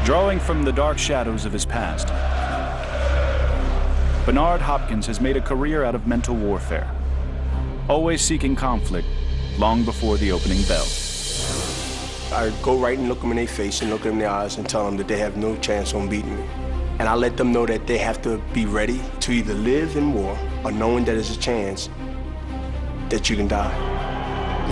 Drawing from the dark shadows of his past, Bernard Hopkins has made a career out of mental warfare, always seeking conflict long before the opening bell. I go right and look them in their face and look them in their eyes and tell them that they have no chance on beating me. And I let them know that they have to be ready to either live in war or knowing that there's a chance that you can die.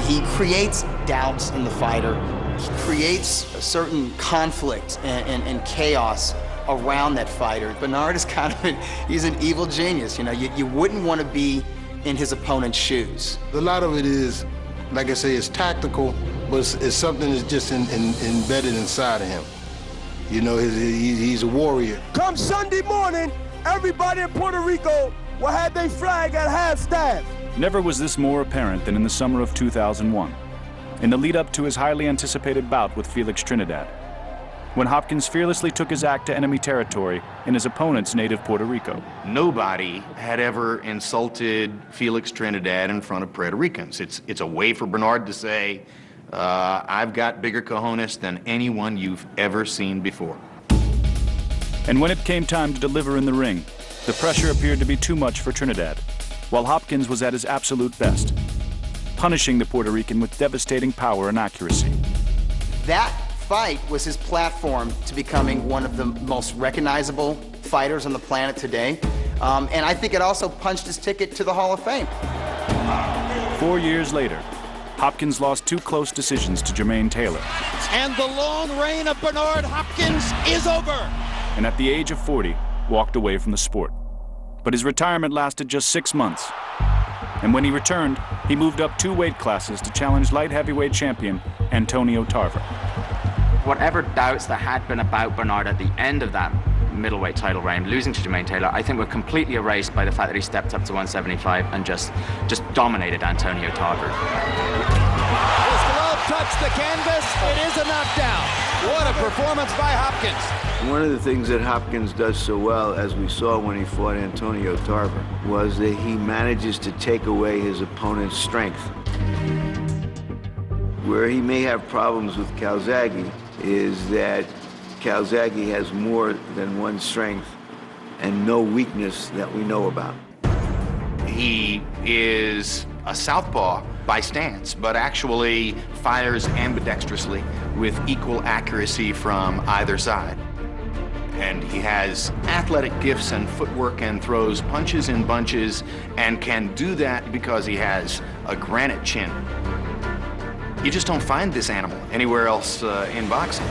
He creates doubts in the fighter. He creates a certain conflict and chaos around that fighter. Bernard is kind of he's an evil genius. You know, you wouldn't want to be in his opponent's shoes. A lot of it is, like I say, it's tactical, but it's something that's just embedded inside of him. You know, he's a warrior. Come Sunday morning, everybody in Puerto Rico will have their flag at half-staff. Never was this more apparent than in the summer of 2001, in the lead-up to his highly anticipated bout with Felix Trinidad, when Hopkins fearlessly took his act to enemy territory in his opponent's native Puerto Rico. Nobody had ever insulted Felix Trinidad in front of Puerto Ricans. It's a way for Bernard to say, I've got bigger cojones than anyone you've ever seen before. And when it came time to deliver in the ring, the pressure appeared to be too much for Trinidad, while Hopkins was at his absolute best, punishing the Puerto Rican with devastating power and accuracy. That fight was his platform to becoming one of the most recognizable fighters on the planet today. And I think it also punched his ticket to the Hall of Fame. 4 years later, Hopkins lost 2 close decisions to Jermaine Taylor. And the long reign of Bernard Hopkins is over. And at the age of 40, walked away from the sport. But his retirement lasted just 6 months. And when he returned, he moved up 2 weight classes to challenge light heavyweight champion Antonio Tarver. Whatever doubts there had been about Bernard at the end of that middleweight title reign, losing to Jermaine Taylor, I think were completely erased by the fact that he stepped up to 175 and just dominated Antonio Tarver. His glove touched the canvas. It is a knockdown. What a performance by Hopkins. One of the things that Hopkins does so well, as we saw when he fought Antonio Tarver, was that he manages to take away his opponent's strength. Where he may have problems with Calzaghe is that Calzaghe has more than one strength and no weakness that we know about. He is a southpaw by stance, but actually fires ambidextrously with equal accuracy from either side. And he has athletic gifts and footwork and throws punches in bunches and can do that because he has a granite chin. You just don't find this animal anywhere else in boxing.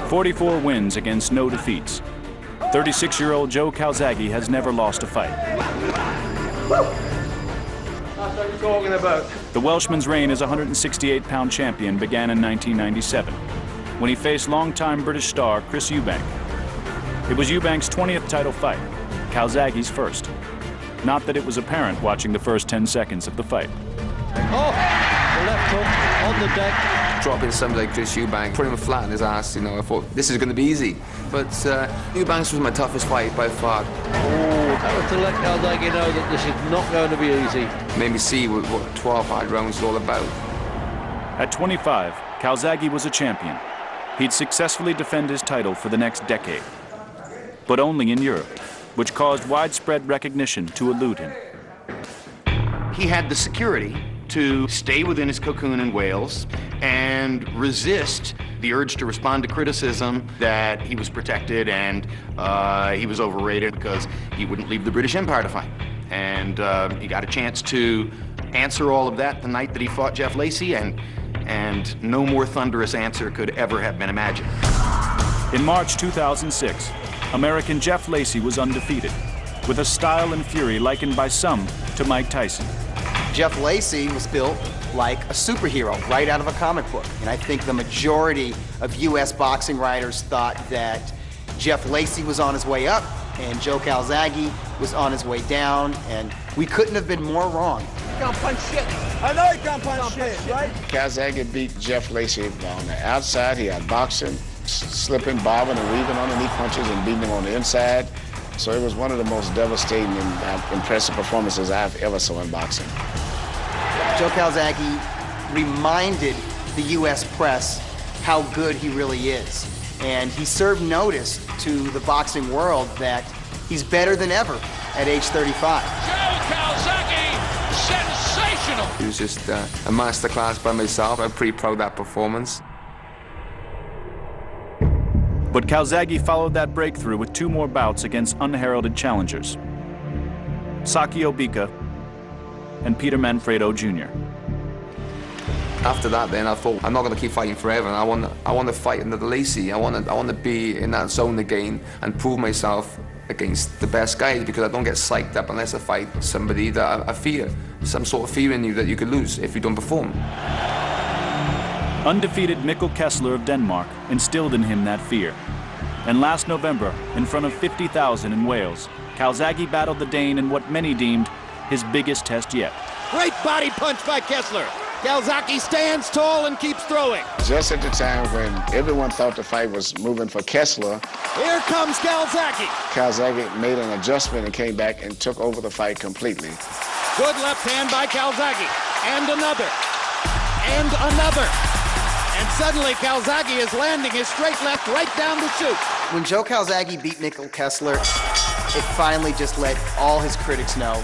44 wins against no defeats. 36-year-old Joe Calzaghe has never lost a fight. That's what you're talking about. The Welshman's reign as 168-pound champion began in 1997, when he faced longtime British star Chris Eubank. It was Eubank's 20th title fight, Calzaghe's first. Not that it was apparent watching the first 10 seconds of the fight. Oh, the left hook on the deck. Dropping somebody like Chris Eubank, putting him flat in his ass, you know, I thought this is going to be easy. But Eubanks was my toughest fight by far. Oh, that was to let Calzaghe know that this is not going to be easy. Made me see what 12 hard rounds is all about. At 25, Calzaghe was a champion. He'd successfully defend his title for the next decade, but only in Europe, which caused widespread recognition to elude him. He had the security to stay within his cocoon in Wales and resist the urge to respond to criticism that he was protected and he was overrated because he wouldn't leave the British Empire to fight. And he got a chance to answer all of that the night that he fought Jeff Lacey, and no more thunderous answer could ever have been imagined. In March 2006, American Jeff Lacey was undefeated, with a style and fury likened by some to Mike Tyson. Jeff Lacey was built like a superhero right out of a comic book. And I think the majority of U.S. boxing writers thought that Jeff Lacey was on his way up and Joe Calzaghe was on his way down, and we couldn't have been more wrong. He can't punch shit. I know he can't punch shit, right? Calzaghe beat Jeff Lacey on the outside. He had boxing, slipping, bobbing, and weaving underneath punches and beating him on the inside. So it was one of the most devastating and impressive performances I've ever saw in boxing. Joe Calzaghe reminded the U.S. press how good he really is. And he served notice to the boxing world that he's better than ever at age 35. Joe Calzaghe, sensational! It was just a masterclass by myself. I'm pretty proud of that performance. But Calzaghe followed that breakthrough with 2 more bouts against unheralded challengers, Saki Obika and Peter Manfredo Jr. After that, then I thought I'm not going to keep fighting forever. And I want to fight another Lacey. I want to be in that zone again and prove myself against the best guys, because I don't get psyched up unless I fight somebody that I fear, some sort of fear in you that you could lose if you don't perform. Undefeated Mikkel Kessler of Denmark instilled in him that fear. And last November, in front of 50,000 in Wales, Calzaghe battled the Dane in what many deemed his biggest test yet. Great body punch by Kessler. Calzaghe stands tall and keeps throwing. Just at the time when everyone thought the fight was moving for Kessler, Here comes Calzaghe. Calzaghe made an adjustment and came back and took over the fight completely. Good left hand by Calzaghe. And another. And another. And suddenly Calzaghe is landing his straight left right down the chute. When Joe Calzaghe beat Mikkel Kessler, it finally just let all his critics know,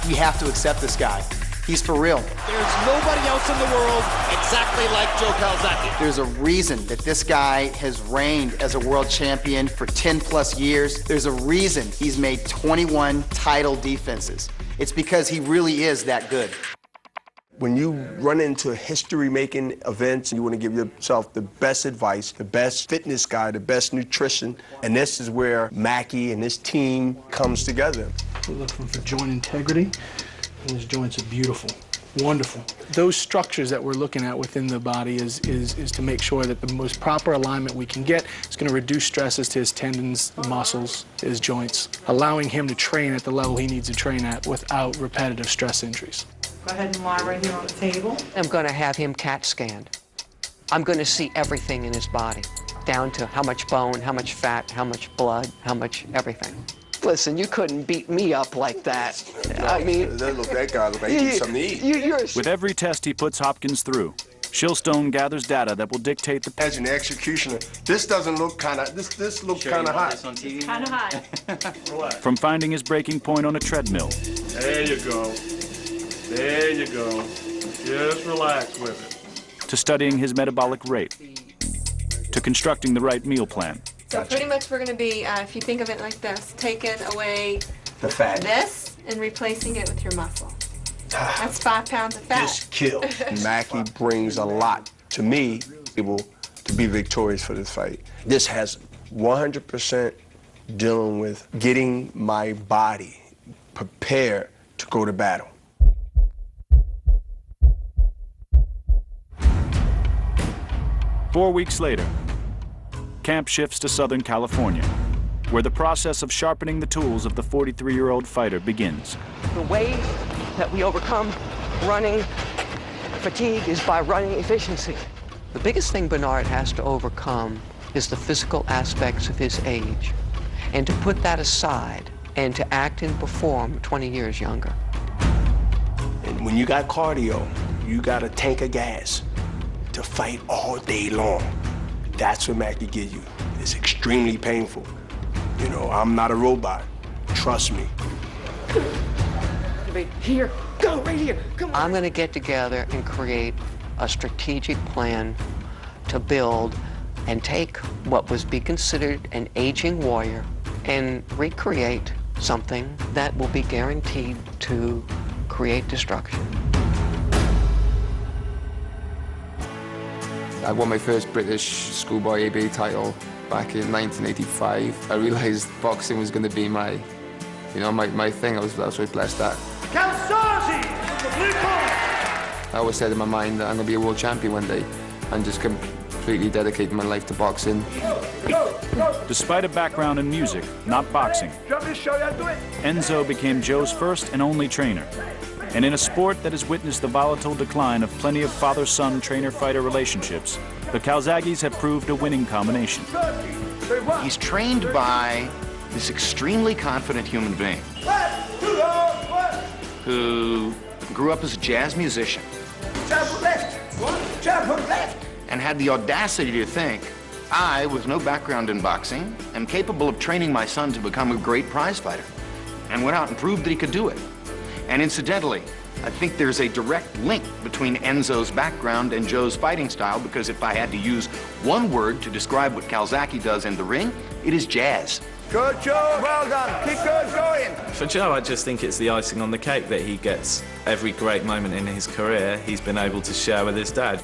you have to accept this guy. He's for real. There's nobody else in the world exactly like Joe Calzaghe. There's a reason that this guy has reigned as a world champion for 10 plus years. There's a reason he's made 21 title defenses. It's because he really is that good. When you run into history-making events, you want to give yourself the best advice, the best fitness guy, the best nutrition, and this is where Mackie and his team comes together. We're looking for joint integrity, and his joints are beautiful, wonderful. Those structures that we're looking at within the body is to make sure that the most proper alignment we can get is going to reduce stresses to his tendons, muscles, his joints, allowing him to train at the level he needs to train at without repetitive stress injuries. Go ahead and lie right here on the table. I'm going to have him CAT scanned. I'm going to see everything in his body, down to how much bone, how much fat, how much blood, how much everything. Listen, you couldn't beat me up like that. I mean, that guy look like he needs something to eat. With every test he puts Hopkins through, Shilstone gathers data that will dictate the... As an executioner, this doesn't look kind of, this looks kind of hot. Kind of hot. From finding his breaking point on a treadmill. There you go. There you go. Just relax with it. To studying his metabolic rate. To constructing the right meal plan. So pretty much we're going to be, if you think of it like this, taking away the fat. This and replacing it with your muscle. That's 5 pounds of fat. Just kill. Mackie brings a lot to me, able to be victorious for this fight. This has 100% dealing with getting my body prepared to go to battle. Four weeks later, camp shifts to Southern California, where the process of sharpening the tools of the 43-year-old fighter begins. The way that we overcome running fatigue is by running efficiency. The biggest thing Bernard has to overcome is the physical aspects of his age, and to put that aside and to act and perform 20 years younger. And when you got cardio, you got a tank of gas to fight all day long. That's what Mackie gives you. It's extremely painful. You know, I'm not a robot. Trust me. Here, go right here, come on. I'm gonna get together and create a strategic plan to build and take what was be considered an aging warrior and recreate something that will be guaranteed to create destruction. I won my first British schoolboy ABA title back in 1985. I realized boxing was going to be my thing. I was very blessed that. Calzaghe, the blue corner. I always said in my mind that I'm going to be a world champion one day and just completely dedicate my life to boxing. Despite a background in music, not boxing, Enzo became Joe's first and only trainer. And in a sport that has witnessed the volatile decline of plenty of father-son trainer-fighter relationships, the Calzaghes have proved a winning combination. He's trained by this extremely confident human being who grew up as a jazz musician. Jab left. Jab left. and had the audacity to think, I, with no background in boxing, am capable of training my son to become a great prize fighter, and went out and proved that he could do it. And incidentally, I think there's a direct link between Enzo's background and Joe's fighting style, because if I had to use one word to describe what Calzaghe does in the ring, it is jazz. Good, Joe. Well done. Keep good going. For Joe, I just think it's the icing on the cake that he gets every great moment in his career he's been able to share with his dad.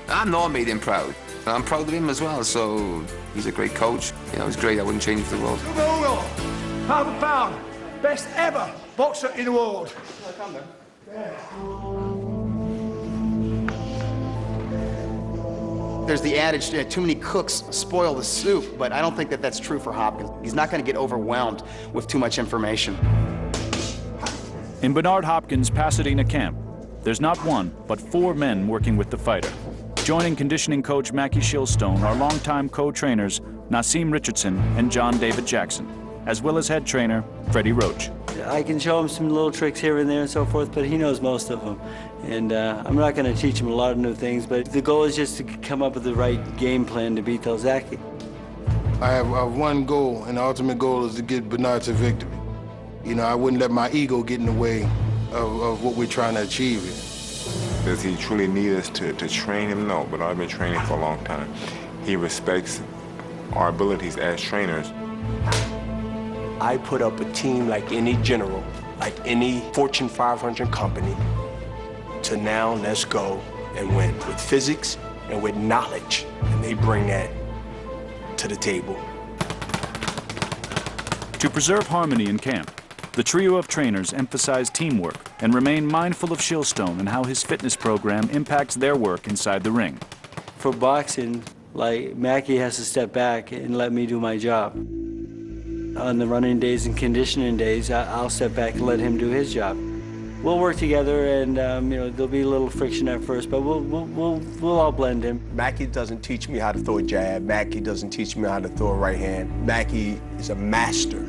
I know I made him proud. I'm proud of him as well, so he's a great coach. You know, it's great. I wouldn't change it for the world. Hugo, pound for pound, best ever boxer in the world. There's the adage, too many cooks spoil the soup, but I don't think that that's true for Hopkins. He's not going to get overwhelmed with too much information. In Bernard Hopkins' Pasadena camp, there's not one, but 4 men working with the fighter. Joining conditioning coach Mackie Shillstone are longtime co-trainers Nassim Richardson and John David Jackson, as well as head trainer Freddie Roach. I can show him some little tricks here and there and so forth, but he knows most of them. And I'm not going to teach him a lot of new things, but the goal is just to come up with the right game plan to beat Calzaghe. I have one goal, and the ultimate goal is to get Bernard to victory. You know, I wouldn't let my ego get in the way of what we're trying to achieve here. Does he truly need us to train him? No, but I've been training for a long time. He respects our abilities as trainers. I put up a team like any general, like any Fortune 500 company, to now let's go and win with physics and with knowledge. And they bring that to the table. To preserve harmony in camp, the trio of trainers emphasize teamwork and remain mindful of Shillstone and how his fitness program impacts their work inside the ring. For boxing, like, Mackie has to step back and let me do my job. On the running days and conditioning days, I'll step back and let him do his job. We'll work together, and you know, there'll be a little friction at first, but we'll all blend in. Mackie doesn't teach me how to throw a jab. Mackie doesn't teach me how to throw a right hand. Mackie is a master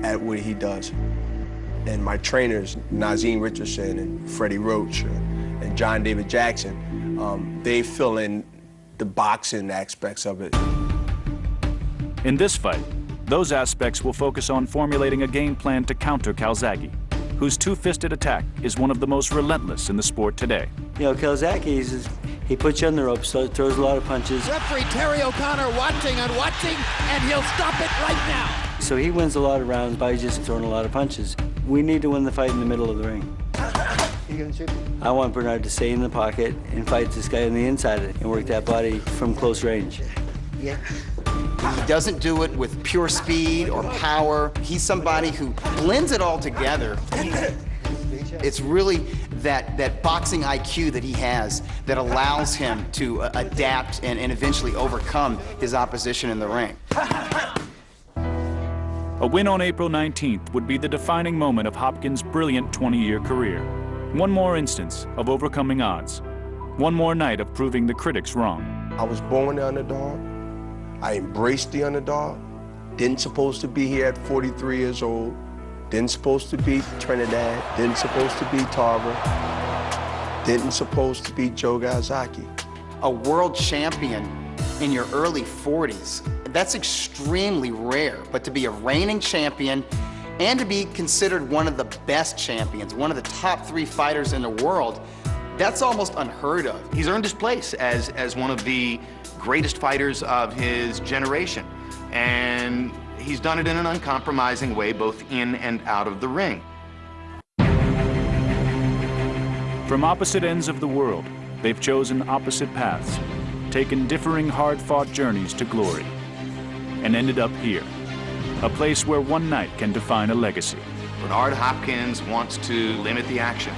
at what he does. And my trainers, Nassim Richardson and Freddie Roach and John David Jackson, they fill in the boxing aspects of it. In this fight, those aspects will focus on formulating a game plan to counter Calzaghe, whose two-fisted attack is one of the most relentless in the sport today. You know, Calzaghe, he puts you on the ropes, so throws a lot of punches. Referee Terry O'Connor watching, and he'll stop it right now. So he wins a lot of rounds by just throwing a lot of punches. We need to win the fight in the middle of the ring. I want Bernard to stay in the pocket and fight this guy on the inside of it and work that body from close range. Yeah. He doesn't do it with pure speed or power. He's somebody who blends it all together. It's really that boxing IQ that he has that allows him to adapt and eventually overcome his opposition in the ring. A win on April 19th would be the defining moment of Hopkins' brilliant 20-year career. One more instance of overcoming odds. One more night of proving the critics wrong. I was born the underdog. I embraced the underdog. Didn't supposed to be here at 43 years old. Didn't supposed to beat Trinidad. Didn't supposed to beat Tarver. Didn't supposed to beat Joe Calzaghe. A world champion in your early 40s, that's extremely rare. But to be a reigning champion and to be considered one of the best champions, one of the top 3 fighters in the world, that's almost unheard of. He's earned his place as one of the greatest fighters of his generation. And he's done it in an uncompromising way, both in and out of the ring. From opposite ends of the world, they've chosen opposite paths, taken differing hard-fought journeys to glory, and ended up here, a place where one night can define a legacy. Bernard Hopkins wants to limit the action.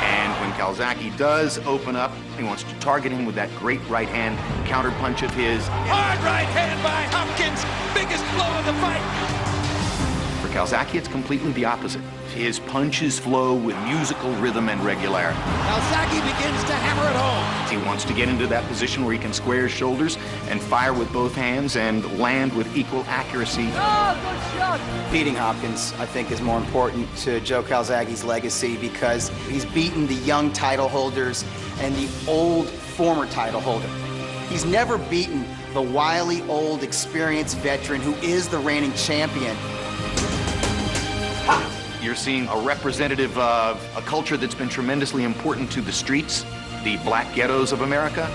And when Calzaghe does open up, he wants to target him with that great right hand counterpunch of his. Hard right hand by Hopkins, biggest blow of the fight. For Calzaghe, it's completely the opposite. His punches flow with musical rhythm and regularity. Calzaghe begins to hammer it home. He wants to get into that position where he can square his shoulders and fire with both hands and land with equal accuracy. Oh, good shot! Beating Hopkins, I think, is more important to Joe Calzaghe's legacy because he's beaten the young title holders and the old former title holder. He's never beaten the wily, old, experienced veteran who is the reigning champion. You're seeing a representative of a culture that's been tremendously important to the streets, the black ghettos of America,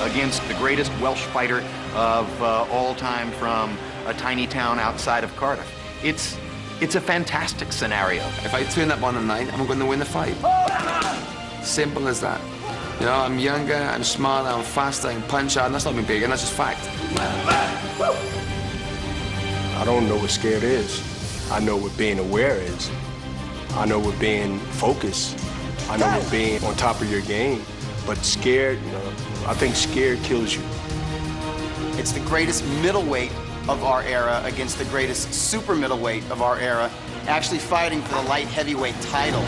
against the greatest Welsh fighter of all time from a tiny town outside of Cardiff. It's a fantastic scenario. If I turn up on a night, I'm going to win the fight. Simple as that. You know, I'm younger, I'm smarter, I'm faster, I can punch hard. That's not me big, and that's just fact. I don't know what scared is. I know what being aware is. I know what being focused. I know what being on top of your game. But scared, you know, I think scared kills you. It's the greatest middleweight of our era against the greatest super middleweight of our era, actually fighting for the light heavyweight title.